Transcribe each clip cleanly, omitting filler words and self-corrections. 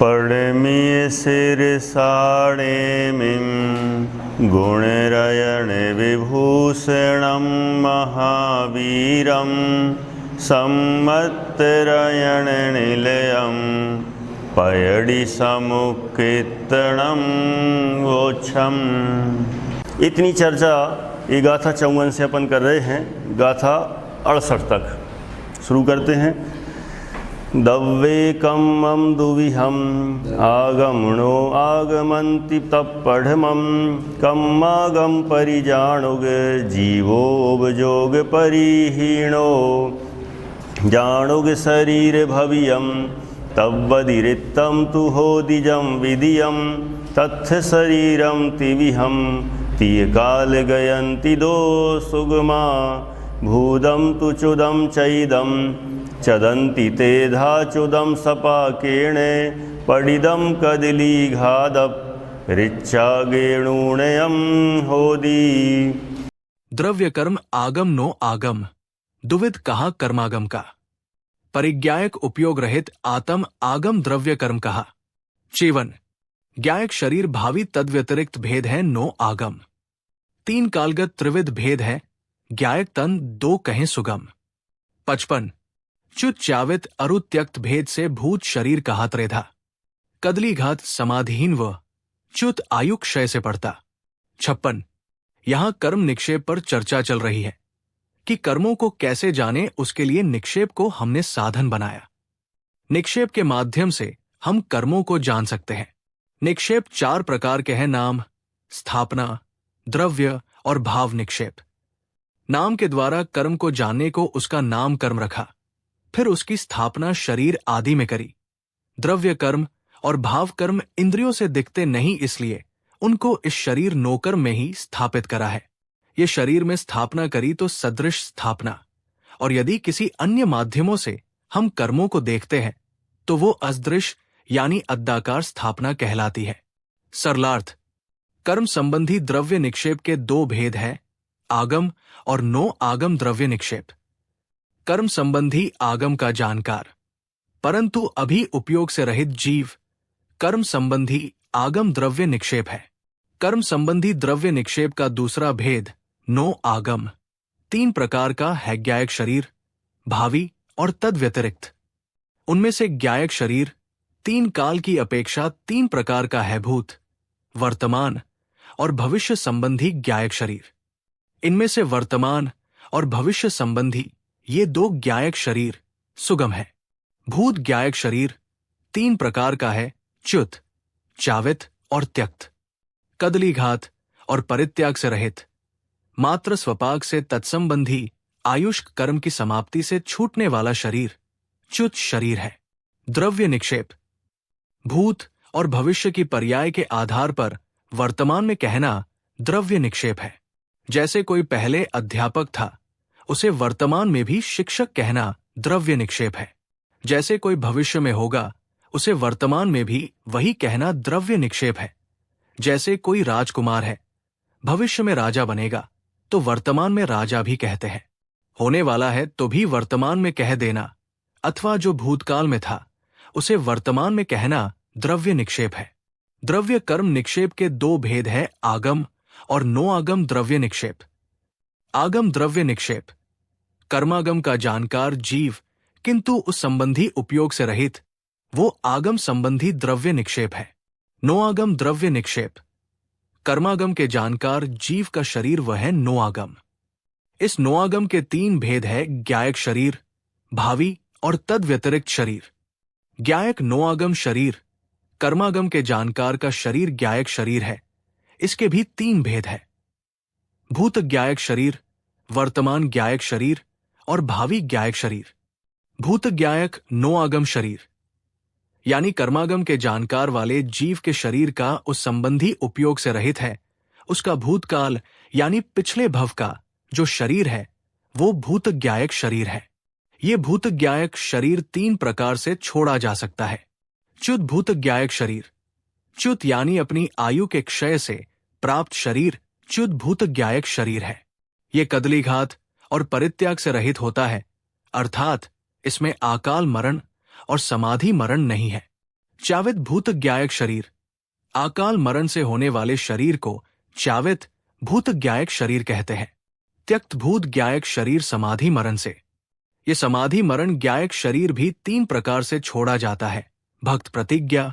पड़मी सिर साणेमिं गुणरयण विभूषणं महावीरं सम्मत्तरयण निलयं पयडि समुक्कीर्तनम वोच्छम। इतनी चर्चा ये गाथा 54 से अपन कर रहे हैं। गाथा 68 तक शुरू करते हैं। दव्वेकं मम दुविहम आगमनो आगमन्ति तत्पढ़मं कम्मागम परिजानुग जीवोबजोग परिहीणो जानुग शरीर भवियं तब्बदिरित्तं तु होदिजं विदियं तत्थ शरीरं तिविहं तिय काल गयन्ति दो सुगमा भूदं तु चुदं चैदं चदन्ति तेधा चुदं सपाकेणे पडिदं कदली घादप ऋचा गेणुणयं होदी। द्रव्य कर्म आगम नो आगम दुविध कहा कर्मागम का। परिज्ञायक उपयोग रहित आतम आगम द्रव्य कर्म कहा। चेवन ज्ञायक शरीर भावी तद्व्यतिरिक्त भेद है नो आगम। तीन कालगत त्रिविध भेद है ज्ञायक तन दो कहें सुगम। 55 च्युत चावित अरुत्यक्त भेद से भूत शरीर कहा त्रेधा। कदली घात समाधिहीन व च्युत आयु क्षय से पड़ता। 56 यहां कर्म निक्षेप पर चर्चा चल रही है कि कर्मों को कैसे जाने, उसके लिए निक्षेप को हमने साधन बनाया। निक्षेप के माध्यम से हम कर्मों को जान सकते हैं। निक्षेप 4 प्रकार के हैं, नाम, स्थापना, द्रव्य और भाव निक्षेप। नाम के द्वारा कर्म को जानने को उसका नाम कर्म रखा, फिर उसकी स्थापना शरीर आदि में करी। द्रव्य कर्म और भाव कर्म इंद्रियों से दिखते नहीं, इसलिए उनको इस शरीर नोकर में ही स्थापित करा है। ये शरीर में स्थापना करी तो सदृश स्थापना, और यदि किसी अन्य माध्यमों से हम कर्मों को देखते हैं तो वो असदृश यानी अद्दाकार स्थापना कहलाती है। सरलार्थ कर्म संबंधी द्रव्य निक्षेप के 2 भेद हैं, आगम और नो आगम द्रव्य निक्षेप। कर्म संबंधी आगम का जानकार परंतु अभी उपयोग से रहित जीव कर्म संबंधी आगम द्रव्य निक्षेप है। कर्म संबंधी द्रव्य निक्षेप का दूसरा भेद नो आगम 3 प्रकार का है, ज्ञायक शरीर, भावी और तद व्यतिरिक्त। उनमें से ज्ञायक शरीर 3 काल की अपेक्षा 3 प्रकार का है, भूत, वर्तमान और भविष्य संबंधी ज्ञायक शरीर। इनमें से वर्तमान और भविष्य संबंधी ये 2 ज्ञायक शरीर सुगम है। भूत ज्ञायक शरीर 3 प्रकार का है, च्युत, चावित और त्यक्त। कदली घात और परित्याग से रहित, मात्र स्वपाक से तत्संबंधी आयुष्क कर्म की समाप्ति से छूटने वाला शरीर च्युत शरीर है। द्रव्य निक्षेप भूत और भविष्य की पर्याय के आधार पर वर्तमान में कहना द्रव्य निक्षेप है। जैसे कोई पहले अध्यापक था, उसे वर्तमान में भी शिक्षक कहना द्रव्य निक्षेप है। जैसे कोई भविष्य में होगा, उसे वर्तमान में भी वही कहना द्रव्य निक्षेप है। जैसे कोई राजकुमार है, भविष्य में राजा बनेगा तो वर्तमान में राजा भी कहते हैं। होने वाला है तो भी वर्तमान में कह देना, अथवा जो भूतकाल में था उसे वर्तमान में कहना द्रव्य निक्षेप है। द्रव्य कर्म निक्षेप के 2 भेद हैं, आगम और नो आगम द्रव्य निक्षेप। आगम द्रव्य निक्षेप कर्मागम का जानकार जीव किंतु उस संबंधी उपयोग से रहित, वो आगम संबंधी द्रव्य निक्षेप है। नो आगम द्रव्य निक्षेप कर्मागम के जानकार जीव का शरीर वह है नो आगम। इस नो आगम के 3 भेद है, ज्ञायक शरीर, भावी और तद व्यतिरिक्त शरीर। ज्ञायक नो आगम शरीर कर्मागम के जानकार का शरीर ज्ञायक शरीर है। इसके भी 3 भेद है, भूत ज्ञायक शरीर, वर्तमान ज्ञायक शरीर और भावी ज्ञायक शरीर। भूत ज्ञायक नो आगम शरीर यानी कर्मागम के जानकार वाले जीव के शरीर का उस संबंधी उपयोग से रहित है। उसका भूतकाल यानी पिछले भव का जो शरीर है वो भूत ज्ञायक शरीर है। ये भूत ज्ञायक शरीर 3 प्रकार से छोड़ा जा सकता है। च्युत भूत ज्ञायक शरीर, च्युत यानी अपनी आयु के क्षय से प्राप्त शरीर च्युत भूत ज्ञायक शरीर है। ये कदली घात और परित्याग से रहित होता है, अर्थात इसमें आकाल मरण और समाधि मरण नहीं है। च्यावित भूतज्ञायक शरीर, अकाल मरण से होने वाले शरीर को च्यावित भूतज्ञायक शरीर कहते हैं। त्यक्त भूत ज्ञायक शरीर समाधि मरण से। ये समाधि मरण ज्ञायक शरीर भी 3 प्रकार से छोड़ा जाता है: भक्त प्रतिज्ञा,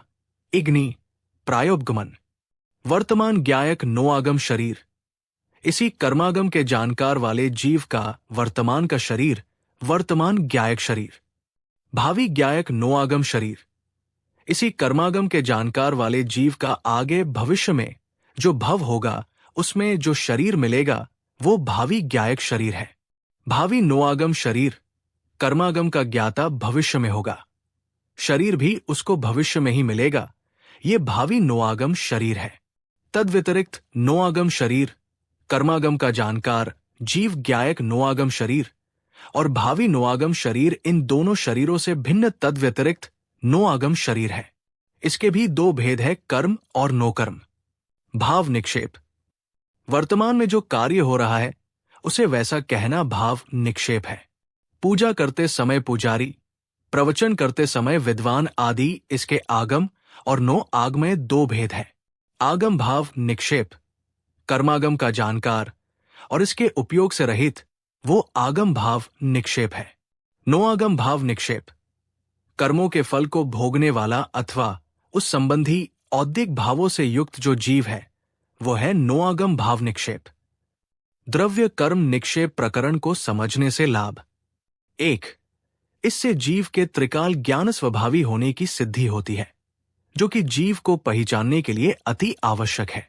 इग्नि, प्रायोपगमन। वर्तमान ज्ञायक नोआगम शरीर, इसी कर्मागम के जानकार वाले जीव का वर्तमान का शरीर वर्तमान ज्ञायक शरीर। भावी ज्ञायक नोआगम शरीर, इसी कर्मागम के जानकार वाले जीव का आगे भविष्य में जो भव होगा उसमें जो शरीर मिलेगा वो भावी ज्ञायक शरीर है। भावी नोआगम शरीर कर्मागम का ज्ञाता भविष्य में होगा, शरीर भी उसको भविष्य में ही मिलेगा, ये भावी नोआगम शरीर है। तद व्यतिरिक्त नोआगम शरीर, कर्मागम का जानकार जीव ज्ञायक नोआगम शरीर और भावी नोआगम शरीर, इन दोनों शरीरों से भिन्न तद व्यतिरिक्त नोआगम शरीर है। इसके भी 2 भेद है, कर्म और नोकर्म। भाव निक्षेप, वर्तमान में जो कार्य हो रहा है उसे वैसा कहना भाव निक्षेप है। पूजा करते समय पुजारी, प्रवचन करते समय विद्वान आदि, इसके आगम और नो आग में 2 भेद है। आगम भाव निक्षेप, कर्मागम का जानकार और इसके उपयोग से रहित, वो आगम भाव निक्षेप है। नोआगम भाव निक्षेप, कर्मों के फल को भोगने वाला अथवा उस संबंधी औद्धिक भावों से युक्त जो जीव है वो है नोआगम भाव निक्षेप। द्रव्य कर्म निक्षेप प्रकरण को समझने से लाभ: 1. इससे जीव के त्रिकाल ज्ञान स्वभावी होने की सिद्धि होती है, जो कि जीव को पहचानने के लिए अति आवश्यक है।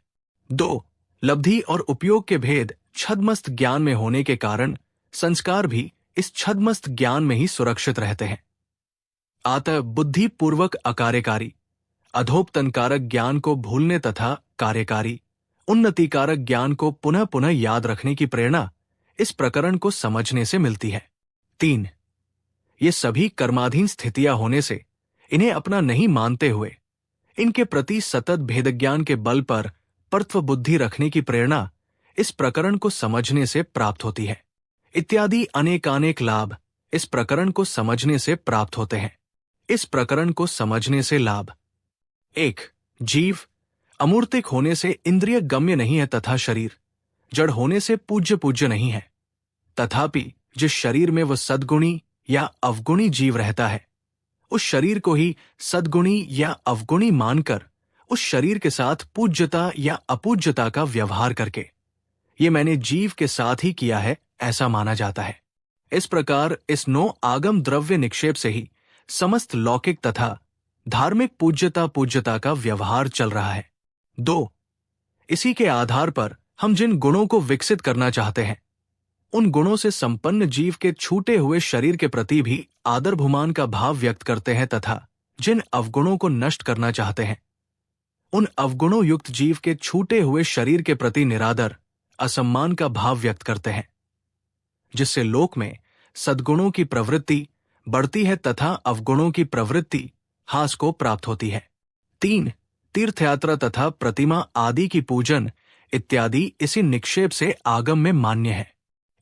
2. लब्धि और उपयोग के भेद छद्मस्त ज्ञान में होने के कारण संस्कार भी इस छद्मस्त ज्ञान में ही सुरक्षित रहते हैं। अतः बुद्धिपूर्वक अकार्यकारी, अधोपतनकारक ज्ञान को भूलने तथा कार्यकारी, उन्नतिकारक ज्ञान को पुनः पुनः याद रखने की प्रेरणा इस प्रकरण को समझने से मिलती है। 3. ये सभी कर्माधीन स्थितियां होने से इन्हें अपना नहीं मानते हुए इनके प्रति सतत भेदज्ञान के बल पर परत्व बुद्धि रखने की प्रेरणा इस प्रकरण को समझने से प्राप्त होती है। इत्यादि अनेकानेक लाभ इस प्रकरण को समझने से प्राप्त होते हैं। इस प्रकरण को समझने से लाभ: 1. जीव अमूर्तिक होने से इंद्रिय गम्य नहीं है तथा शरीर जड़ होने से पूज्य नहीं है। तथापि जिस शरीर में वह सद्गुणी या अवगुणी जीव रहता है, उस शरीर को ही सद्गुणी या अवगुणी मानकर उस शरीर के साथ पूज्यता या अपूज्यता का व्यवहार करके, ये मैंने जीव के साथ ही किया है, ऐसा माना जाता है। इस प्रकार इस 9 आगम द्रव्य निक्षेप से ही समस्त लौकिक तथा धार्मिक पूज्यता का व्यवहार चल रहा है। 2. इसी के आधार पर हम जिन गुणों को विकसित करना चाहते हैं, उन गुणों से संपन्न जीव के छूटे हुए शरीर के प्रति भी आदरभुमान का भाव व्यक्त करते हैं तथा जिन अवगुणों को नष्ट करना चाहते हैं, उन अवगुणों युक्त जीव के छूटे हुए शरीर के प्रति निरादर, असम्मान का भाव व्यक्त करते हैं, जिससे लोक में सद्गुणों की प्रवृत्ति बढ़ती है तथा अवगुणों की प्रवृत्ति हास को प्राप्त होती है। 3. तीर्थयात्रा तथा प्रतिमा आदि की पूजन इत्यादि इसी निक्षेप से आगम में मान्य है।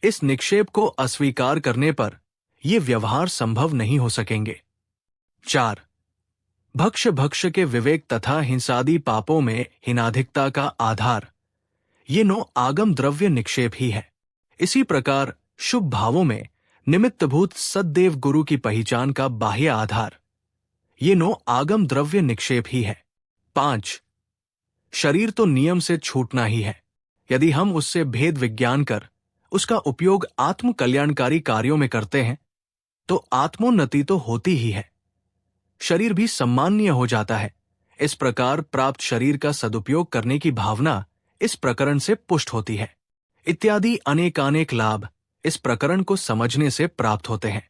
इस निक्षेप को अस्वीकार करने पर ये व्यवहार संभव नहीं हो सकेंगे। 4. भक्ष्य के विवेक तथा हिंसादि पापों में हिनाधिकता का आधार ये 9 आगम द्रव्य निक्षेप ही है। इसी प्रकार शुभ भावों में निमित्तभूत सद्देव गुरु की पहचान का बाह्य आधार ये 9 आगम द्रव्य निक्षेप ही है। 5. शरीर तो नियम से छूटना ही है। यदि हम उससे भेद विज्ञान कर उसका उपयोग आत्म कल्याणकारी कार्यों में करते हैं तो आत्मोन्नति तो होती ही है, शरीर भी सम्माननीय हो जाता है। इस प्रकार प्राप्त शरीर का सदुपयोग करने की भावना इस प्रकरण से पुष्ट होती है। इत्यादि अनेकानेक लाभ इस प्रकरण को समझने से प्राप्त होते हैं।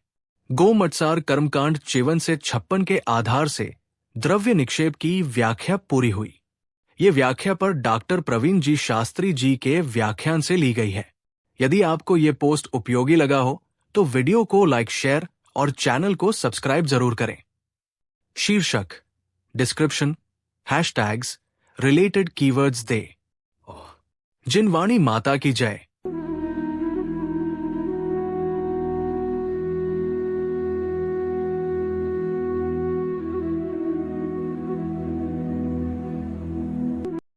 गोमटसार कर्मकांड 54 से 56 के आधार से द्रव्य निक्षेप की व्याख्या पूरी हुई। ये व्याख्या पर डॉक्टर प्रवीण जी शास्त्री जी के व्याख्यान से ली गई है। यदि आपको ये पोस्ट उपयोगी लगा हो तो वीडियो को लाइक, शेयर और चैनल को सब्सक्राइब जरूर करें। शीर्षक, डिस्क्रिप्शन, हैशटैग्स, रिलेटेड कीवर्ड्स दे। जिनवाणी माता की जय।